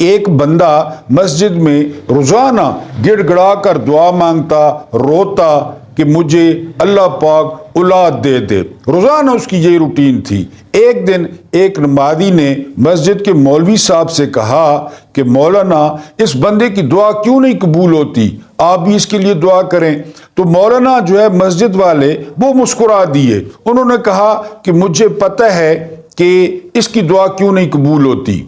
ایک بندہ مسجد میں روزانہ گڑ گڑا کر دعا مانگتا، روتا کہ مجھے اللہ پاک اولاد دے دے، روزانہ اس کی یہ روٹین تھی۔ ایک دن ایک نمازی نے مسجد کے مولوی صاحب سے کہا کہ مولانا اس بندے کی دعا کیوں نہیں قبول ہوتی، آپ بھی اس کے لیے دعا کریں۔ تو مولانا جو ہے مسجد والے وہ مسکرا دیے، انہوں نے کہا کہ مجھے پتہ ہے کہ اس کی دعا کیوں نہیں قبول ہوتی۔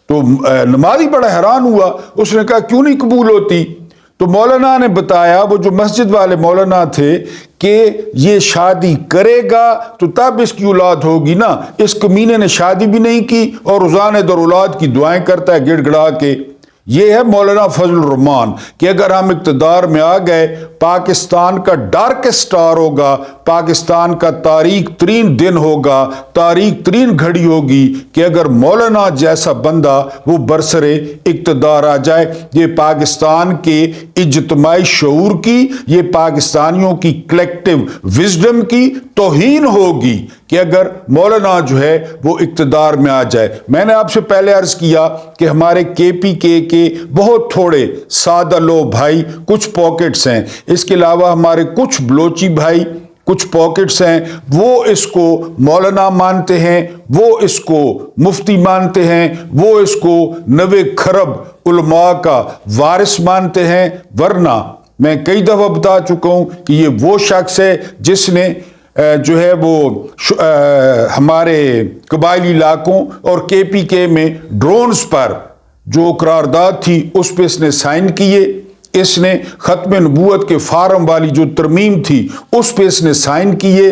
تو نمازی بڑا حیران ہوا، اس نے کہا کیوں نہیں قبول ہوتی؟ تو مولانا نے بتایا، وہ جو مسجد والے مولانا تھے، کہ یہ شادی کرے گا تو تب اس کی اولاد ہوگی نا، اس کمینے نے شادی بھی نہیں کی اور روزانہ در اولاد کی دعائیں کرتا ہے گڑ گڑا کے۔ یہ ہے مولانا فضل الرحمان کہ اگر ہم اقتدار میں آ گئے، پاکستان کا ڈارکسٹ آور ہوگا، پاکستان کا تاریک ترین دن ہوگا، تاریک ترین گھڑی ہوگی کہ اگر مولانا جیسا بندہ وہ برسرے اقتدار آ جائے۔ یہ پاکستان کے اجتماعی شعور کی، یہ پاکستانیوں کی کلیکٹیو وزڈم کی توہین ہوگی کہ اگر مولانا جو ہے وہ اقتدار میں آ جائے۔ میں نے آپ سے پہلے عرض کیا کہ ہمارے KPK کے بہت تھوڑے سادہ لو بھائی کچھ پاکٹس ہیں، اس کے علاوہ ہمارے کچھ بلوچی بھائی کچھ پاکٹس ہیں، وہ اس کو مولانا مانتے ہیں، وہ اس کو مفتی مانتے ہیں، وہ اس کو 90 کھرب علماء کا وارث مانتے ہیں۔ ورنہ میں کئی دفعہ بتا چکا ہوں کہ یہ وہ شخص ہے جس نے جو ہے وہ ہمارے قبائلی علاقوں اور KPK میں ڈرونز پر جو قرارداد تھی اس پہ اس نے سائن کیے، اس نے ختم نبوت کے فارم والی جو ترمیم تھی اس پہ اس نے سائن کیے۔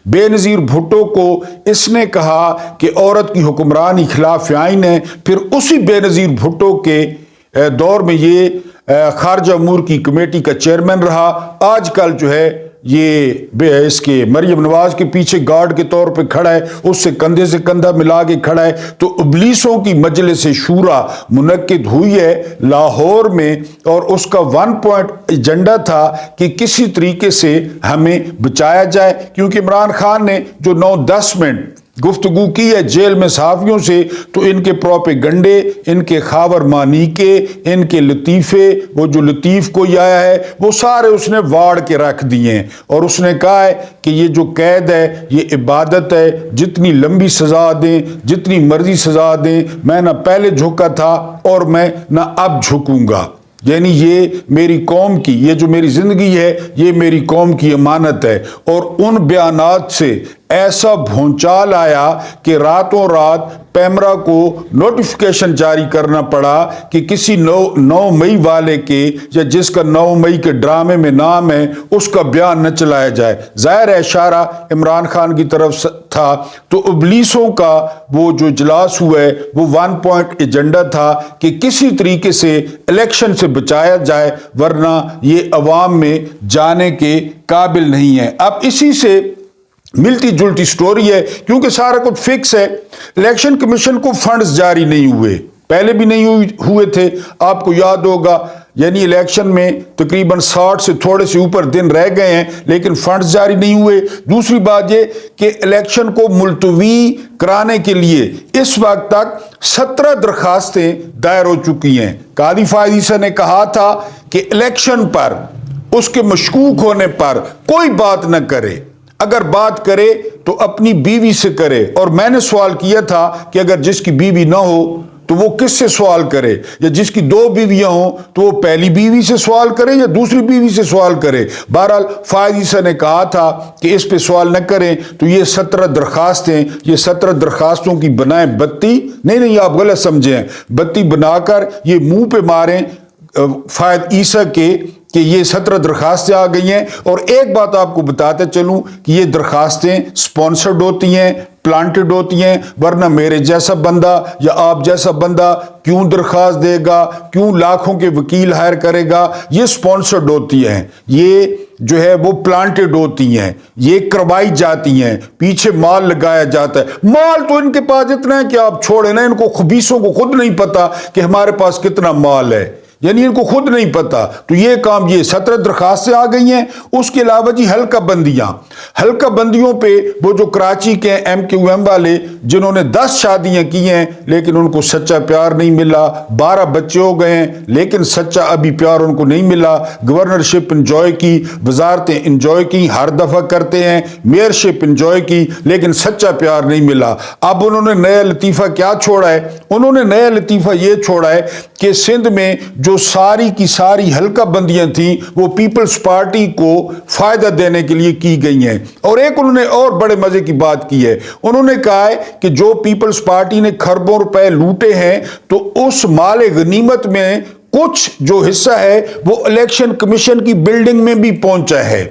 بے نظیر بھٹو کو اس نے کہا کہ عورت کی حکمرانی خلاف آئین ہے، پھر اسی بے نظیر بھٹو کے دور میں یہ خارجہ امور کی کمیٹی کا چیئرمین رہا۔ آج کل جو ہے یہ اس کے مریم نواز کے پیچھے گارڈ کے طور پہ کھڑا ہے، اس سے کندھے سے کندھا ملا کے کھڑا ہے۔ تو ابلیسوں کی مجلس شورا منعقد ہوئی ہے لاہور میں، اور اس کا 1 پوائنٹ ایجنڈا تھا کہ کسی طریقے سے ہمیں بچایا جائے، کیونکہ عمران خان نے جو 9-10 منٹ گفتگو کی ہے جیل میں صحافیوں سے، تو ان کے پروپیگنڈے، ان کے خاور مانیکے، ان کے لطیفے، وہ جو لطیف کوئی آیا ہے وہ سارے اس نے واڑ کے رکھ دیے ہیں، اور اس نے کہا ہے کہ یہ جو قید ہے یہ عبادت ہے، جتنی لمبی سزا دیں، جتنی مرضی سزا دیں، میں نہ پہلے جھکا تھا اور میں نہ اب جھکوں گا۔ یعنی یہ میری قوم کی، یہ جو میری زندگی ہے یہ میری قوم کی امانت ہے۔ اور ان بیانات سے ایسا بھونچال آیا کہ راتوں رات پیمرا کو نوٹیفیکیشن جاری کرنا پڑا کہ کسی 9 مئی والے کے یا جس کا 9 مئی کے ڈرامے میں نام ہے اس کا بیان نہ چلایا جائے۔ ظاہر ہے اشارہ عمران خان کی طرف تھا۔ تو ابلیسوں کا وہ جو اجلاس ہوا ہے وہ 1 پوائنٹ ایجنڈا تھا کہ کسی طریقے سے الیکشن سے بچایا جائے، ورنہ یہ عوام میں جانے کے قابل نہیں ہے۔ اب اسی سے ملتی جلتی سٹوری ہے، کیونکہ سارا کچھ فکس ہے۔ الیکشن کمیشن کو فنڈز جاری نہیں ہوئے، پہلے بھی نہیں ہوئے تھے، آپ کو یاد ہوگا، یعنی الیکشن میں تقریباً 60 سے تھوڑے سے اوپر دن رہ گئے ہیں لیکن فنڈز جاری نہیں ہوئے۔ دوسری بات یہ کہ الیکشن کو ملتوی کرانے کے لیے اس وقت تک 17 درخواستیں دائر ہو چکی ہیں۔ قاضی فائز عیسیٰ نے کہا تھا کہ الیکشن پر اس کے مشکوک ہونے پر کوئی بات نہ کرے، اگر بات کرے تو اپنی بیوی سے کرے۔ اور میں نے سوال کیا تھا کہ اگر جس کی بیوی نہ ہو تو وہ کس سے سوال کرے، یا جس کی 2 بیویاں ہوں تو وہ پہلی بیوی سے سوال کرے یا دوسری بیوی سے سوال کرے۔ بہرحال فائز عیسیٰ نے کہا تھا کہ اس پہ سوال نہ کریں، تو یہ 17 درخواستیں، یہ 17 درخواستوں کی بنائیں بتی، نہیں آپ غلط سمجھیں، بتی بنا کر یہ منہ پہ ماریں فائز عیسیٰ کے کہ یہ 17 درخواستیں آ گئی ہیں۔ اور ایک بات آپ کو بتاتے چلوں کہ یہ درخواستیں سپانسرڈ ہوتی ہیں، پلانٹڈ ہوتی ہیں، ورنہ میرے جیسا بندہ یا آپ جیسا بندہ کیوں درخواست دے گا، کیوں لاکھوں کے وکیل ہائر کرے گا؟ یہ سپانسرڈ ہوتی ہیں، یہ جو ہے وہ پلانٹڈ ہوتی ہیں، یہ کروائی جاتی ہیں، پیچھے مال لگایا جاتا ہے۔ مال تو ان کے پاس اتنا ہے کہ آپ چھوڑیں نا، ان کو خبیثوں کو خود نہیں پتا کہ ہمارے پاس کتنا مال ہے۔ یعنی ان کو خود نہیں پتا. تو یہ کام، یہ 17 درخواستیں آ گئی ہیں. اس کے علاوہ جی حلقہ بندیوں پہ وہ جو کراچی کے ایم کیو ایم والے جنہوں نے 10 شادیاں کی ہیں لیکن ان کو سچا پیار نہیں ملا، 12 بچے ہو گئے ہیں لیکن سچا ابھی پیار ان کو نہیں ملا. گورنرشپ انجوائے کی، وزارتیں انجوائے کی، ہر دفعہ کرتے ہیں، میئرشپ انجوائے کی، لیکن سچا پیار نہیں ملا. اب انہوں نے نیا لطیفہ کیا چھوڑا ہے؟ انہوں نے نیا لطیفہ یہ چھوڑا ہے کہ سندھ میں جو ساری کی ساری حلقہ بندیاں تھیں وہ پیپلز پارٹی کو فائدہ دینے کے لیے کی گئی ہیں. اور ایک انہوں نے اور بڑے مزے کی بات کی ہے. انہوں نے کہا ہے کہ جو پیپلز پارٹی نے کھربوں روپے لوٹے ہیں تو اس مال غنیمت میں کچھ جو حصہ ہے وہ الیکشن کمیشن کی بلڈنگ میں بھی پہنچا ہے.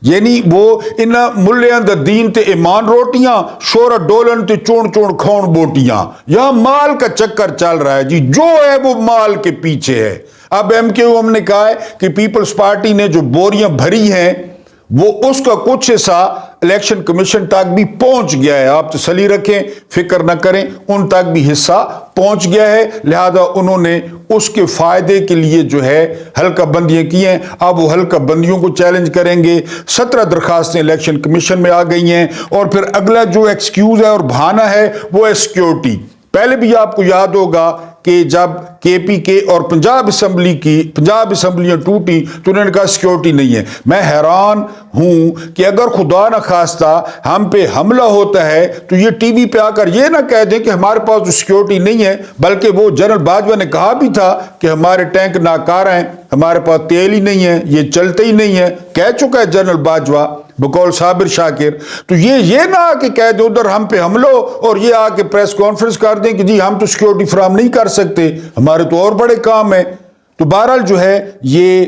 یعنی وہ ان ملیاں دا دین تے ایمان روٹیاں، شورا ڈولن تے چون چون کھون بوٹیاں. یہاں مال کا چکر چل رہا ہے جی، جو ہے وہ مال کے پیچھے ہے. اب ایم کیو ایم نے کہا ہے کہ پیپلز پارٹی نے جو بوریاں بھری ہیں وہ اس کا کچھ حصہ الیکشن کمیشن تک بھی پہنچ گیا ہے. آپ تسلی رکھیں، فکر نہ کریں، ان تک بھی حصہ پہنچ گیا ہے. لہذا انہوں نے اس کے فائدے کے لیے جو ہے حلقہ بندیاں کی ہیں. اب وہ حلقہ بندیوں کو چیلنج کریں گے. 17 درخواستیں الیکشن کمیشن میں آ گئی ہیں. اور پھر اگلا جو ایکسکیوز ہے اور بہانہ ہے وہ ہے سیکیورٹی. پہلے بھی آپ کو یاد ہوگا کہ جب کے پی کے اور پنجاب اسمبلیاں ٹوٹی تو انہوں نے کہا سیکیورٹی نہیں ہے. میں حیران ہوں کہ اگر خدا نہ خواستہ ہم پہ حملہ ہوتا ہے تو یہ ٹی وی پہ آ کر یہ نہ کہہ دیں کہ ہمارے پاس تو سیکیورٹی نہیں ہے، بلکہ وہ جنرل باجوہ نے کہا بھی تھا کہ ہمارے ٹینک ناکارہ ہیں، ہمارے پاس تیل ہی نہیں ہے، یہ چلتے ہی نہیں ہے. کہہ چکا ہے جنرل باجوہ بقول صابر شاکر. تو یہ نہ آ کے کہہ دیں ادھر ہم پہ حملہ ہو اور یہ آ کے پریس کانفرنس کر دیں کہ جی ہم تو سیکیورٹی فراہم نہیں کر سکتے، ہمارے تو اور بڑے کام ہیں. تو بہرحال جو ہے یہ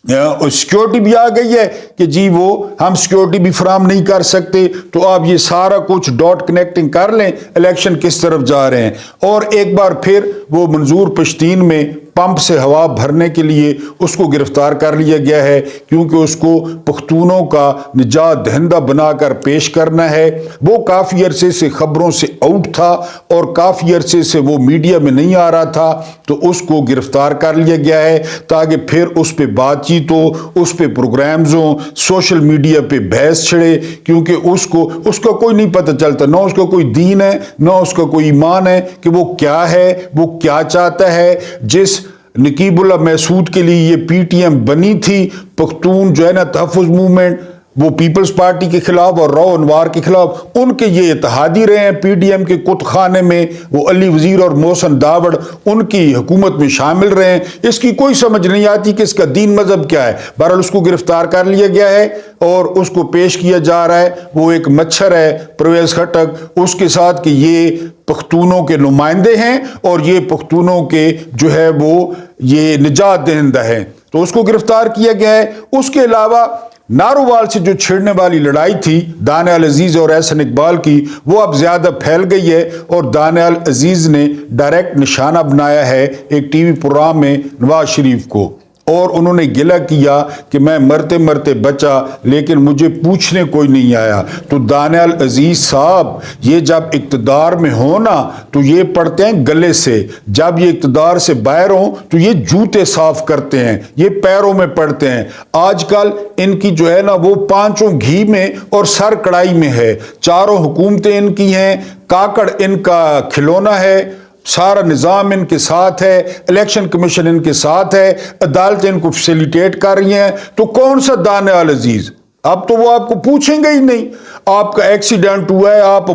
سیکیورٹی بھی آ گئی ہے کہ جی وہ ہم سیکیورٹی بھی فراہم نہیں کر سکتے. تو آپ یہ سارا کچھ ڈاٹ کنیکٹنگ کر لیں الیکشن کس طرف جا رہے ہیں. اور ایک بار پھر وہ منظور پشتین میں پمپ سے ہوا بھرنے کے لیے اس کو گرفتار کر لیا گیا ہے کیونکہ اس کو پختونوں کا نجات دہندہ بنا کر پیش کرنا ہے. وہ کافی عرصے سے خبروں سے آؤٹ تھا اور کافی عرصے سے وہ میڈیا میں نہیں آ رہا تھا، تو اس کو گرفتار کر لیا گیا ہے تاکہ پھر اس پہ بات چیت ہو، اس پہ پروگرامز ہوں، سوشل میڈیا پہ بحث چھڑے. کیونکہ اس کا کوئی نہیں پتہ چلتا، نہ اس کا کوئی دین ہے نہ اس کا کوئی ایمان ہے کہ وہ کیا ہے، وہ کیا چاہتا ہے. جس نقیب اللہ محسود کے لیے یہ پی ٹی ایم بنی تھی، پختون جو ہے نا تحفظ موومنٹ، وہ پیپلز پارٹی کے خلاف اور راؤ انوار کے خلاف ان کے یہ اتحادی رہے ہیں. پی ڈی ایم کے کت خانے میں وہ علی وزیر اور محسن داوڑ ان کی حکومت میں شامل رہے ہیں. اس کی کوئی سمجھ نہیں آتی کہ اس کا دین مذہب کیا ہے. بہرحال اس کو گرفتار کر لیا گیا ہے اور اس کو پیش کیا جا رہا ہے. وہ ایک مچھر ہے پرویز خٹک، اس کے ساتھ کہ یہ پختونوں کے نمائندے ہیں اور یہ پختونوں کے جو ہے وہ یہ نجات دہندہ ہیں، تو اس کو گرفتار کیا گیا ہے. اس کے علاوہ نارووال سے جو چھڑنے والی لڑائی تھی دانیال عزیز اور احسن اقبال کی، وہ اب زیادہ پھیل گئی ہے اور دانیال عزیز نے ڈائریکٹ نشانہ بنایا ہے ایک ٹی وی پروگرام میں نواز شریف کو، اور انہوں نے گلہ کیا کہ میں مرتے مرتے بچا لیکن مجھے پوچھنے کوئی نہیں آیا. تو دانیال عزیز صاحب یہ جب اقتدار میں ہونا تو یہ پڑھتے ہیں گلے سے، جب یہ اقتدار سے باہر ہوں تو یہ جوتے صاف کرتے ہیں، یہ پیروں میں پڑھتے ہیں. آج کل ان کی جو ہے نا وہ پانچوں گھی میں اور سر کڑائی میں ہے. چاروں حکومتیں ان کی ہیں، کاکڑ ان کا کھلونا ہے، سارا نظام ان کے ساتھ ہے، الیکشن کمیشن ان کے ساتھ ہے، عدالتیں ان کو فیسیلیٹیٹ کر رہی ہیں. تو کون سا دانیال عزیز؟ اب تو وہ آپ کو پوچھیں گے ہی نہیں. آپ کا ایکسیڈنٹ ہوا ہے، آپ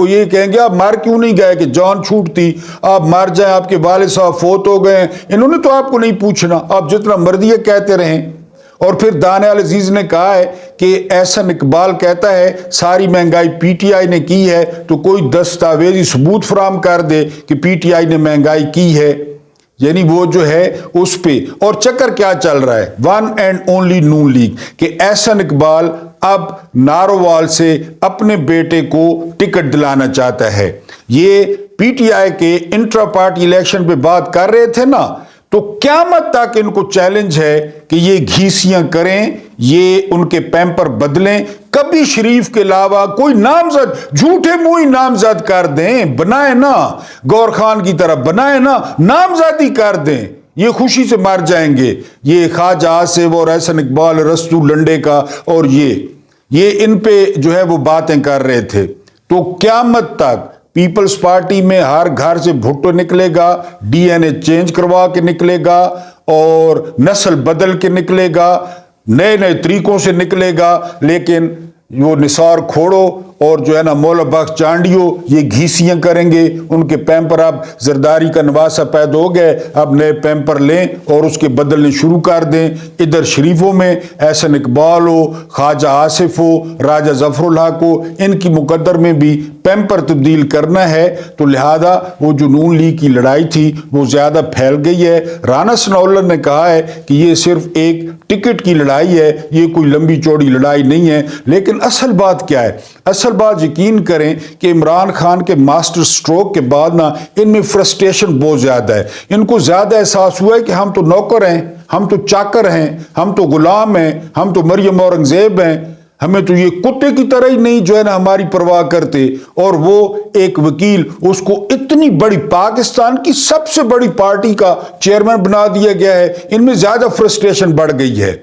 یہ کہیں گے آپ مر کیوں نہیں گئے کہ جان چھوٹتی، آپ مر جائیں، آپ کے والد صاحب فوت ہو گئے. انہوں نے تو آپ کو نہیں پوچھنا، آپ جتنا مرضی کہتے رہیں. اور پھر دانیال عزیز نے کہا ہے کہ احسن اقبال کہتا ہے ساری مہنگائی پی ٹی آئی نے کی ہے، تو کوئی دستاویزی ثبوت فراہم کر دے کہ پی ٹی آئی نے مہنگائی کی ہے. یعنی وہ جو ہے اس پہ. اور چکر کیا چل رہا ہے؟ One and only Noon league کہ احسن اقبال اب نارووال سے اپنے بیٹے کو ٹکٹ دلانا چاہتا ہے. یہ پی ٹی آئی کے انٹرا پارٹی الیکشن پہ بات کر رہے تھے نا، تو قیامت تک ان کو چیلنج ہے کہ یہ گھیسیاں کریں، یہ ان کے پیمپر بدلیں، کبھی شریف کے علاوہ کوئی نامزد جھوٹے منہ نامزد کر دیں، بنائیں نا، گور خان کی طرح بنائیں نا، نامزدی کر دیں، یہ خوشی سے مر جائیں گے۔ یہ خواجہ آصف اور احسن اقبال رستو لنڈے کا اور یہ ان پہ جو ہے وہ باتیں کر رہے تھے۔ تو قیامت تک پیپلز پارٹی میں ہر گھر سے بھٹو نکلے گا، ڈی این اے چینج کروا کے نکلے گا اور نسل بدل کے نکلے گا، نئے نئے طریقوں سے نکلے گا، لیکن وہ نثار کھوڑو اور جو ہے نا مولا بخش چانڈیو یہ گھیسیاں کریں گے۔ ان کے پیمپر اب زرداری کا نواسہ پیدا ہو گئے، اب نئے پیمپر لیں اور اس کے بدلنے شروع کر دیں۔ ادھر شریفوں میں احسن اقبال ہو، خواجہ آصف ہو، راجہ ظفر الحق ہو، ان کی مقدر میں بھی پیمپر تبدیل کرنا ہے، تو لہذا وہ جو نون لیگ کی لڑائی تھی وہ زیادہ پھیل گئی ہے۔ رانا ثناءاللہ نے کہا ہے کہ یہ صرف ایک ٹکٹ کی لڑائی ہے، یہ کوئی لمبی چوڑی لڑائی نہیں ہے، لیکن اصل بات کیا ہے؟ اصل بات یقین کریں کہ عمران خان کے ماسٹر سٹروک کے بعد نا ان میں فرسٹریشن بہت زیادہ ہے۔ ان کو زیادہ احساس ہوا ہے کہ ہم تو نوکر ہیں، ہم تو چاکر ہیں، ہم تو غلام ہیں، ہم تو مریم اورنگزیب ہیں، ہمیں تو یہ کتے کی طرح ہی نہیں جو ہے نا ہماری پرواہ کرتے۔ اور وہ ایک وکیل اس کو اتنی بڑی پاکستان کی سب سے بڑی پارٹی کا چیئرمین بنا دیا گیا ہے۔ ان میں زیادہ فرسٹریشن بڑھ گئی ہے،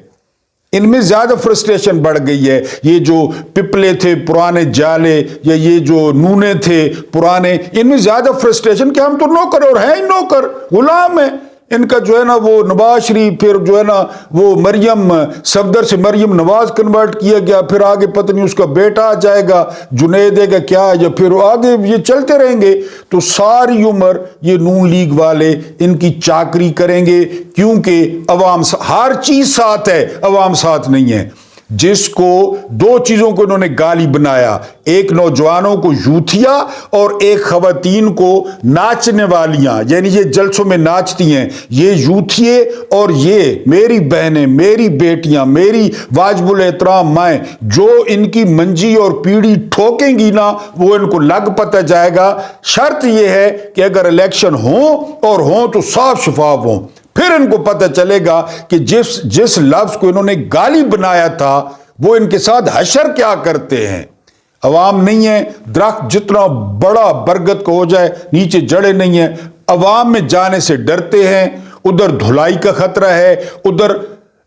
ان میں زیادہ فرسٹریشن بڑھ گئی ہے۔ یہ جو پپلے تھے پرانے جالے یا یہ جو نونے تھے پرانے، ان میں زیادہ فرسٹریشن کہ ہم تو نوکر اور ہیں ہی نوکر، غلام ہیں۔ ان کا جو ہے نا وہ نواز شریف، پھر جو ہے نا وہ مریم صفدر سے مریم نواز کنورٹ کیا گیا، پھر آگے پتہ نہیں اس کا بیٹا آ جائے گا جنید کا کیا، یا پھر آگے یہ چلتے رہیں گے۔ تو ساری عمر یہ نون لیگ والے ان کی چاکری کریں گے، کیونکہ عوام ہر چیز ساتھ ہے، عوام ساتھ نہیں ہے۔ جس کو دو چیزوں کو انہوں نے گالی بنایا، ایک نوجوانوں کو یوتھیا اور ایک خواتین کو ناچنے والیاں، یعنی یہ جلسوں میں ناچتی ہیں، یہ یوتھیے اور یہ میری بہنیں، میری بیٹیاں، میری واجب الاحترام مائیں، جو ان کی منجی اور پیڑھی ٹھوکیں گی نا وہ ان کو لگ پتہ جائے گا۔ شرط یہ ہے کہ اگر الیکشن ہوں تو صاف شفاف ہوں، پھر ان کو پتہ چلے گا کہ جس لفظ کو انہوں نے گالی بنایا تھا وہ ان کے ساتھ حشر کیا کرتے ہیں۔ عوام نہیں ہے، درخت جتنا بڑا برگد کو ہو جائے نیچے جڑے نہیں ہیں، عوام میں جانے سے ڈرتے ہیں۔ ادھر دھلائی کا خطرہ ہے، ادھر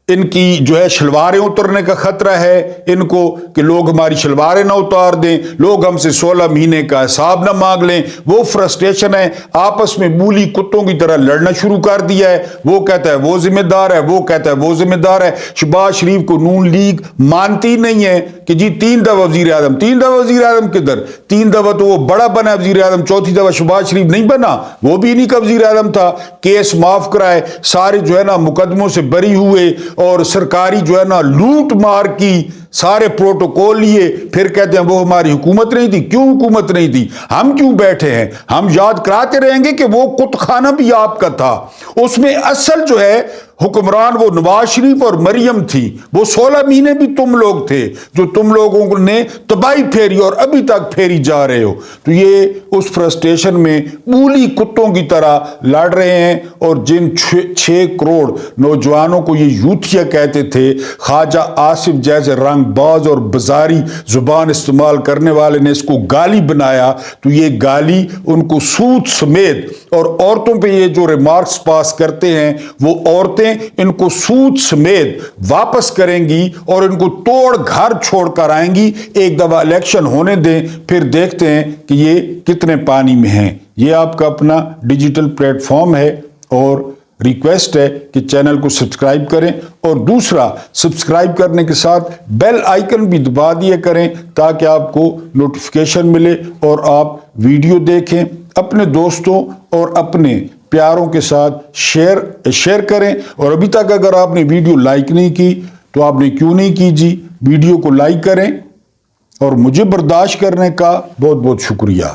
ان کی جو ہے شلواریں اترنے کا خطرہ ہے ان کو، کہ لوگ ہماری شلواریں نہ اتار دیں، لوگ ہم سے 16 مہینے کا حساب نہ مانگ لیں۔ وہ فرسٹریشن ہے، آپس میں مولی کتوں کی طرح لڑنا شروع کر دیا ہے۔ وہ کہتا ہے وہ ذمہ دار ہے، وہ کہتا ہے وہ ذمہ دار ہے۔ شہباز شریف کو نون لیگ مانتی نہیں ہے کہ جی 3 دفعہ وزیر اعظم، 3 دفعہ وزیر اعظم کدھر، 3 دفعہ تو وہ بڑا بنا وزیر اعظم، 4تھی دفعہ شہباز شریف نہیں بنا، وہ بھی انہی کا وزیر اعظم تھا۔ کیس معاف کرائے، سارے جو ہے نا مقدموں سے بری ہوئے اور سرکاری جو ہے نا لوٹ مار کی، سارے پروٹوکول لیے، پھر کہتے ہیں وہ ہماری حکومت نہیں تھی۔ کیوں حکومت نہیں تھی؟ ہم کیوں بیٹھے ہیں؟ ہم یاد کراتے رہیں گے کہ وہ کت خانہ بھی آپ کا تھا، اس میں اصل جو ہے حکمران وہ نواز شریف اور مریم تھی، وہ 16 مہینے بھی تم لوگ تھے جو تم لوگوں نے تباہی پھیری اور ابھی تک پھیری جا رہے ہو۔ تو یہ اس فرسٹریشن میں مولی کتوں کی طرح لڑ رہے ہیں، اور جن 6 کروڑ نوجوانوں کو یہ یوتھیا کہتے تھے، خواجہ آصف جیسے رنگ باز اور بازاری زبان استعمال کرنے والے نے اس کو گالی بنایا، تو یہ گالی ان کو سود سمیت، اور عورتوں پہ یہ جو ریمارکس پاس کرتے ہیں وہ عورتیں ان کو سود سمیت واپس کریں گی اور ان کو توڑ گھر چھوڑ کر آئیں گی۔ ایک دفعہ الیکشن ہونے دیں، پھر دیکھتے ہیں کہ یہ کتنے پانی میں ہیں۔ یہ آپ کا اپنا ڈیجیٹل پلیٹ فارم ہے، اور ریکویسٹ ہے کہ چینل کو سبسکرائب کریں، اور دوسرا سبسکرائب کرنے کے ساتھ بیل آئیکن بھی دبا دیا کریں تاکہ آپ کو نوٹیفیکیشن ملے اور آپ ویڈیو دیکھیں۔ اپنے دوستوں اور اپنے پیاروں کے ساتھ شیئر کریں، اور ابھی تک اگر آپ نے ویڈیو لائک نہیں کی تو آپ نے کیوں نہیں کی جی؟ ویڈیو کو لائک کریں، اور مجھے برداشت کرنے کا بہت بہت شکریہ۔